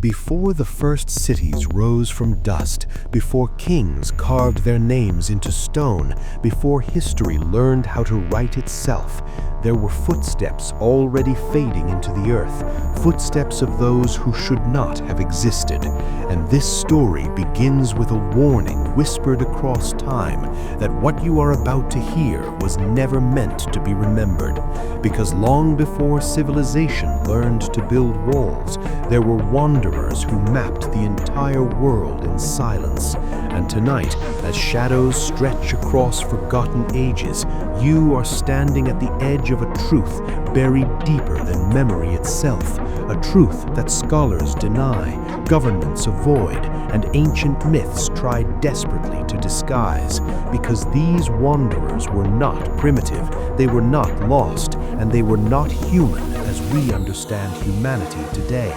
Before the first cities rose from dust, before kings carved their names into stone, before history learned how to write itself, there were footsteps already fading into the earth, footsteps of those who should not have existed. And this story begins with a warning whispered across time that what you are about to hear was never meant to be remembered. Because long before civilization learned to build walls, there were wanderers who mapped the entire world in silence. And tonight, as shadows stretch across forgotten ages, you are standing at the edge of a truth buried deeper than memory itself, a truth that scholars deny, governments avoid, and ancient myths try desperately to disguise. Because these wanderers were not primitive, they were not lost, and they were not human as we understand humanity today.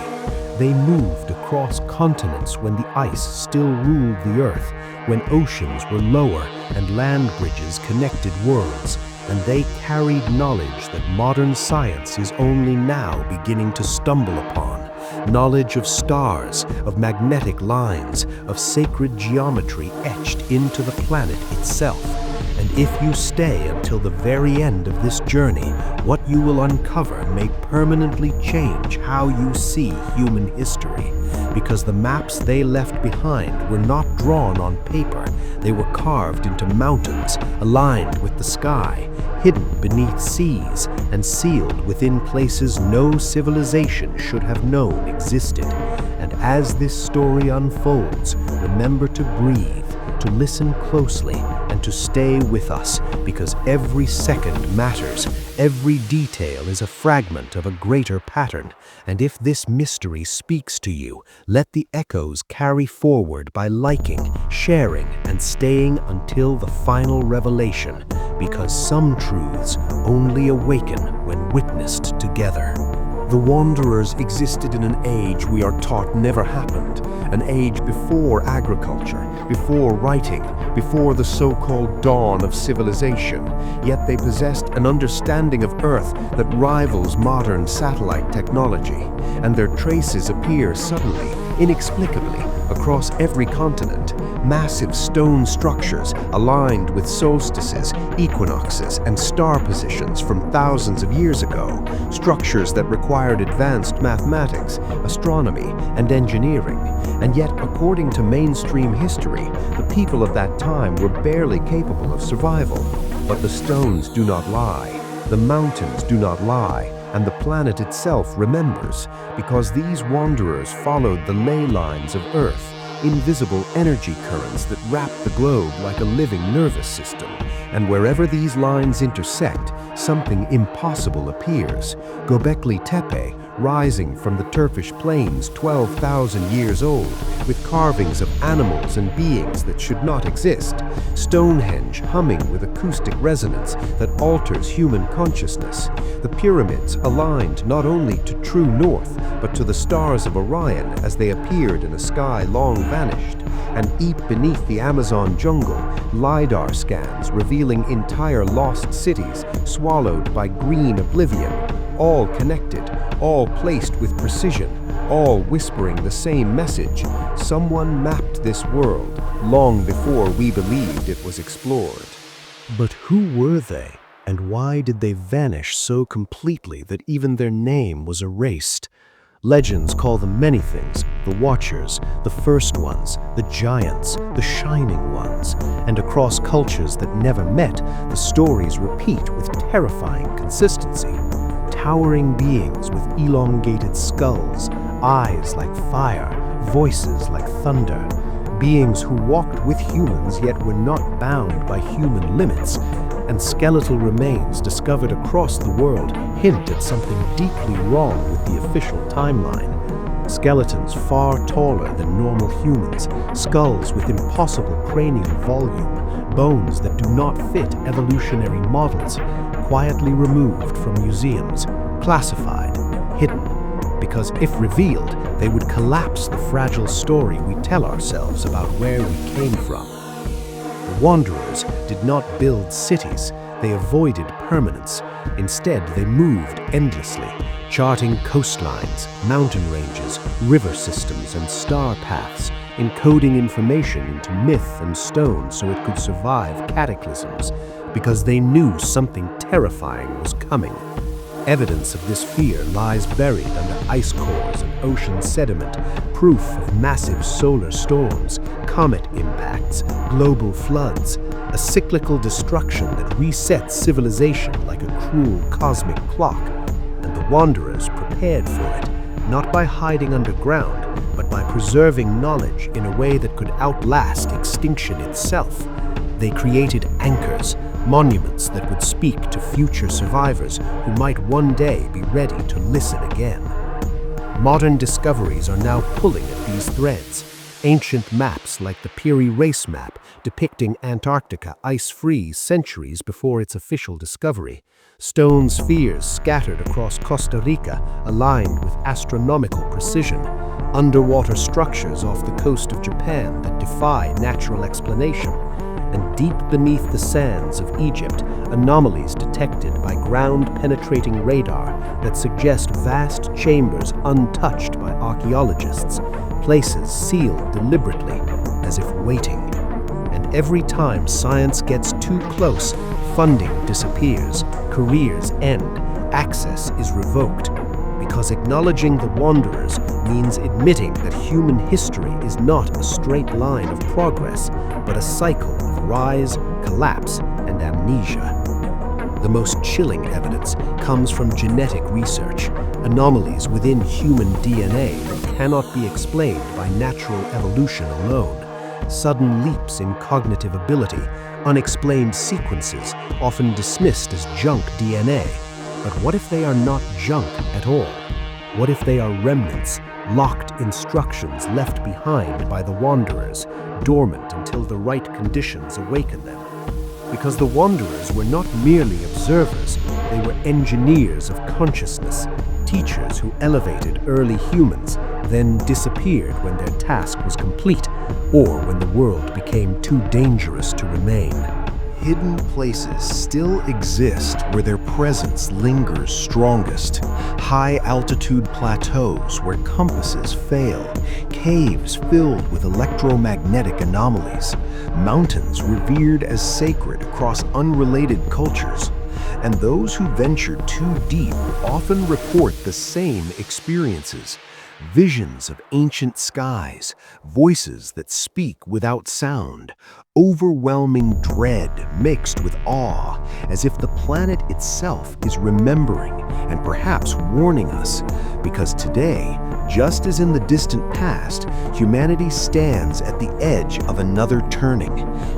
They moved across continents when the ice still ruled the earth, when oceans were lower and land bridges connected worlds, and they carried knowledge that modern science is only now beginning to stumble upon. Knowledge of stars, of magnetic lines, of sacred geometry etched into the planet itself. And if you stay until the very end of this journey, what you will uncover may permanently change how you see human history. Because the maps they left behind were not drawn on paper, they were carved into mountains, aligned with the sky, hidden beneath seas, and sealed within places no civilization should have known existed. And as this story unfolds, remember to breathe, to listen closely, and to stay with us, because every second matters, every detail is a fragment of a greater pattern. And if this mystery speaks to you, let the echoes carry forward by liking, sharing, and staying until the final revelation, because some truths only awaken when witnessed together. The wanderers existed in an age we are taught never happened, an age before agriculture, before writing, before the so-called dawn of civilization. Yet they possessed an understanding of Earth that rivals modern satellite technology, and their traces appear suddenly, inexplicably, across every continent. Massive stone structures aligned with solstices, equinoxes, and star positions from thousands of years ago. Structures that required advanced mathematics, astronomy, and engineering. And yet, according to mainstream history, the people of that time were barely capable of survival. But the stones do not lie, the mountains do not lie, and the planet itself remembers, because these wanderers followed the ley lines of Earth, invisible energy currents that wrap the globe like a living nervous system. And wherever these lines intersect, something impossible appears. Göbekli Tepe, rising from the Turkish plains 12,000 years old, with carvings of animals and beings that should not exist. Stonehenge humming with acoustic resonance that alters human consciousness. The pyramids aligned not only to true north, but to the stars of Orion as they appeared in a sky long vanished. And deep beneath the Amazon jungle, LiDAR scans revealing entire lost cities swallowed by green oblivion, all connected, all placed with precision, all whispering the same message. Someone mapped this world long before we believed it was explored. But who were they, and why did they vanish so completely that even their name was erased? Legends call them many things: the Watchers, the First Ones, the Giants, the Shining Ones. And across cultures that never met, the stories repeat with terrifying consistency. Towering beings with elongated skulls, eyes like fire, voices like thunder. Beings who walked with humans yet were not bound by human limits. And skeletal remains discovered across the world hint at something deeply wrong with the official timeline. Skeletons far taller than normal humans, skulls with impossible cranial volume, bones that do not fit evolutionary models, quietly removed from museums, classified, hidden, because if revealed, they would collapse the fragile story we tell ourselves about where we came from. The wanderers did not build cities, They avoided permanence. Instead, they moved endlessly, charting coastlines, mountain ranges, river systems, and star paths, encoding information into myth and stone so it could survive cataclysms, because they knew something terrifying was coming. Evidence of this fear lies buried under ice cores and ocean sediment, proof of massive solar storms, comet impacts, global floods, a cyclical destruction that resets civilization like a cruel cosmic clock. And the Wanderers prepared for it, not by hiding underground, but by preserving knowledge in a way that could outlast extinction itself. They created anchors, monuments that would speak to future survivors who might one day be ready to listen again. Modern discoveries are now pulling at these threads. Ancient maps like the Peary Race map depicting Antarctica ice-free centuries before its official discovery. Stone spheres scattered across Costa Rica aligned with astronomical precision. Underwater structures off the coast of Japan that defy natural explanation. And deep beneath the sands of Egypt, anomalies detected by ground-penetrating radar that suggest vast chambers untouched by archaeologists, places sealed deliberately, as if waiting. And every time science gets too close, funding disappears, careers end, access is revoked. Because acknowledging the Wanderers means admitting that human history is not a straight line of progress, but a cycle of rise, collapse, and amnesia. The most chilling evidence comes from genetic research, anomalies within human DNA that cannot be explained by natural evolution alone. Sudden leaps in cognitive ability, unexplained sequences often dismissed as junk DNA. But what if they are not junk at all? What if they are remnants, locked instructions left behind by the Wanderers, dormant until the right conditions awaken them? Because the Wanderers were not merely observers, they were engineers of consciousness, teachers who elevated early humans, then disappeared when their task was complete, or when the world became too dangerous to remain. Hidden places still exist where their presence lingers strongest. High-altitude plateaus where compasses fail, caves filled with electromagnetic anomalies, mountains revered as sacred across unrelated cultures. And those who venture too deep often report the same experiences. Visions of ancient skies, voices that speak without sound, overwhelming dread mixed with awe, as if the planet itself is remembering and perhaps warning us. Because today, just as in the distant past, humanity stands at the edge of another turning,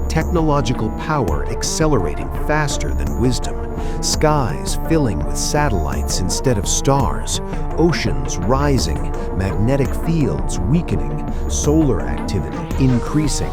technological power accelerating faster than wisdom, skies filling with satellites instead of stars, oceans rising, magnetic fields weakening, solar activity increasing,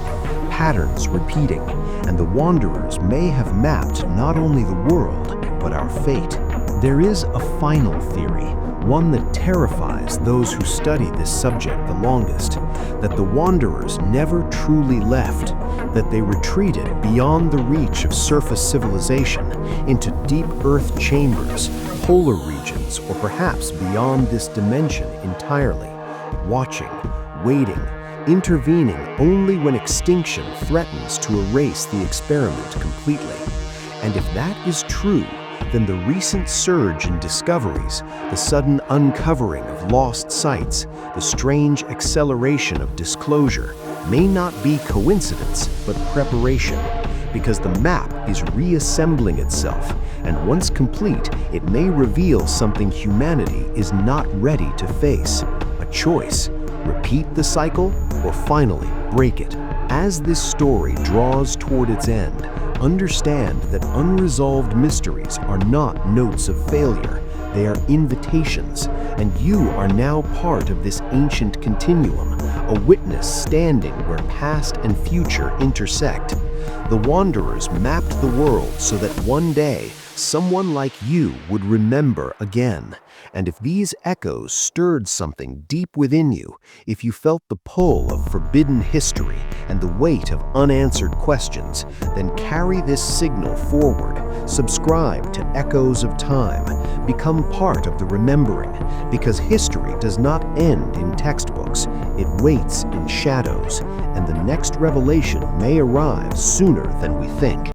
patterns repeating, and the Wanderers may have mapped not only the world, but our fate. There is a final theory, one that terrifies those who study this subject the longest, that the Wanderers never truly left, that they retreated beyond the reach of surface civilization into deep Earth chambers, polar regions, or perhaps beyond this dimension entirely, watching, waiting, intervening only when extinction threatens to erase the experiment completely. And if that is true, then the recent surge in discoveries, the sudden uncovering of lost sites, the strange acceleration of disclosure may not be coincidence, but preparation, because the map is reassembling itself, and once complete, it may reveal something humanity is not ready to face, a choice: repeat the cycle or finally break it. As this story draws toward its end, understand that unresolved mysteries are not notes of failure, they are invitations, and you are now part of this ancient continuum, a witness standing where past and future intersect. The Wanderers mapped the world so that one day, someone like you would remember again. And if these echoes stirred something deep within you, if you felt the pull of forbidden history and the weight of unanswered questions, then carry this signal forward. Subscribe to Echoes of Time. Become part of the remembering, because history does not end in textbooks. It waits in shadows, and the next revelation may arrive sooner than we think.